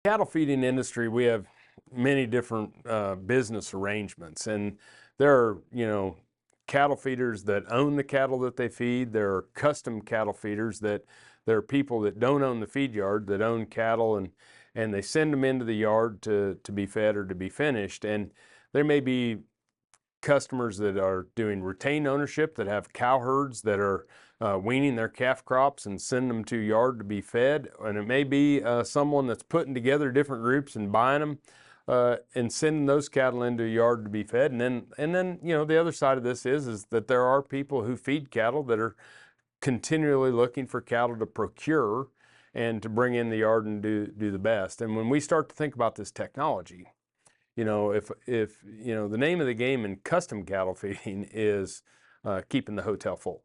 Cattle feeding industry, we have many different business arrangements, and there are, cattle feeders that own the cattle that they feed. There are custom cattle feeders that there are people that don't own the feed yard that own cattle, and they send them into the yard to be fed or to be finished. And there may be customers that are doing retained ownership that have cow herds that are weaning their calf crops and send them to yard to be fed. And it may be someone that's putting together different groups and buying them and sending those cattle into a yard to be fed. And then the other side of this is that there are people who feed cattle that are continually looking for cattle to procure and to bring in the yard and do the best. And when we start to think about this technology, if the name of the game in custom cattle feeding is keeping the hotel full,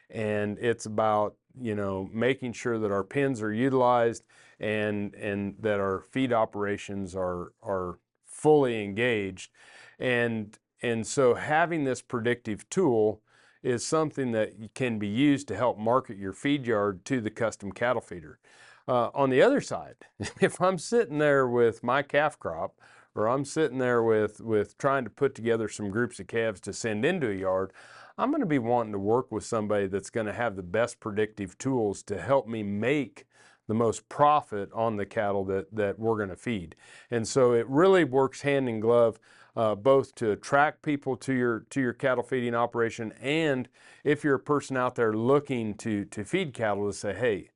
and it's about making sure that our pens are utilized and that our feed operations are fully engaged, and so having this predictive tool is something that can be used to help market your feed yard to the custom cattle feeder. On the other side, if I'm sitting there with my calf crop, or I'm sitting there with trying to put together some groups of calves to send into a yard, I'm going to be wanting to work with somebody that's going to have the best predictive tools to help me make the most profit on the cattle that we're going to feed. And so it really works hand in glove, both to attract people to your cattle feeding operation, and if you're a person out there looking to feed cattle, to say, hey,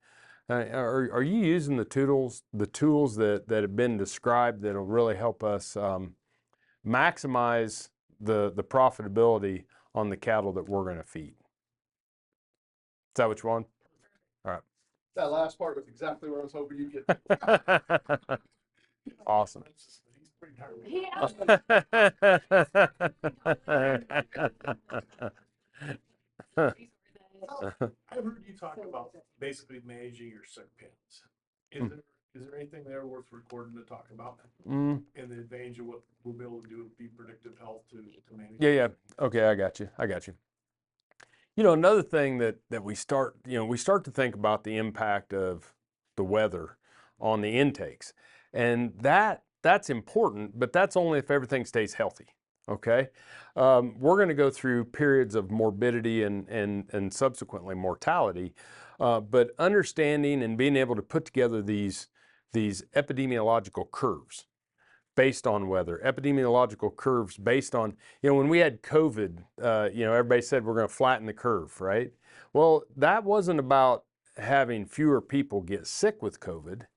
are you using the tools that have been described that'll really help us maximize the profitability on the cattle that we're going to feed? Is that what you want? All right. That last part was exactly where I was hoping you'd get. Awesome. He's pretty tired. I've heard you talk about basically managing your sick pens. Is there anything there worth recording to talk about? And the advantage of what we'll be able to do would be predictive health to manage? Yeah. Okay, I got you. Another thing that we start to think about the impact of the weather on the intakes. And that's important, but that's only if everything stays healthy. Okay. We're going to go through periods of morbidity and subsequently mortality. But understanding and being able to put together these epidemiological curves based on weather, epidemiological curves based on, when we had COVID, everybody said we're going to flatten the curve, right? Well, that wasn't about having fewer people get sick with COVID.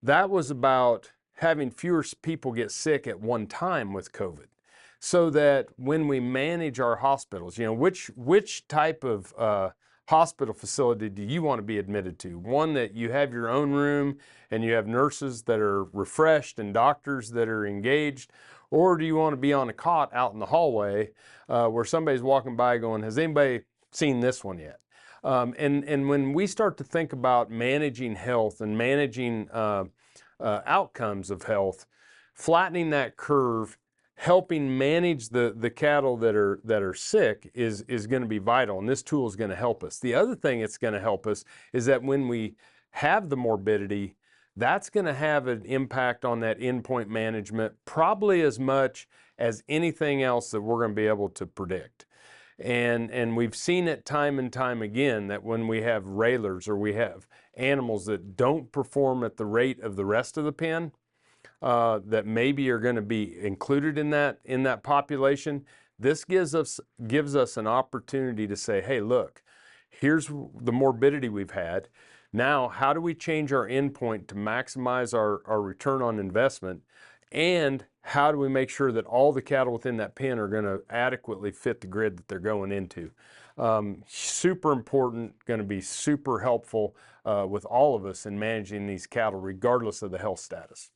That was about having fewer people get sick at one time with COVID. So that when we manage our hospitals, which type of hospital facility do you want to be admitted to? One that you have your own room and you have nurses that are refreshed and doctors that are engaged? Or do you want to be on a cot out in the hallway where somebody's walking by going, has anybody seen this one yet? And when we start to think about managing health and managing outcomes of health, flattening that curve, helping manage the cattle that are sick is going to be vital, and this tool is going to help us. The other thing it's going to help us is that when we have the morbidity, that's going to have an impact on that endpoint management, probably as much as anything else that we're going to be able to predict. And we've seen it time and time again that when we have railers or we have animals that don't perform at the rate of the rest of the pen, that maybe are going to be included in that population, this gives us an opportunity to say, hey, look, here's the morbidity we've had. Now, how do we change our endpoint to maximize our return on investment? And how do we make sure that all the cattle within that pen are going to adequately fit the grid that they're going into? Super important, going to be super helpful with all of us in managing these cattle, regardless of the health status.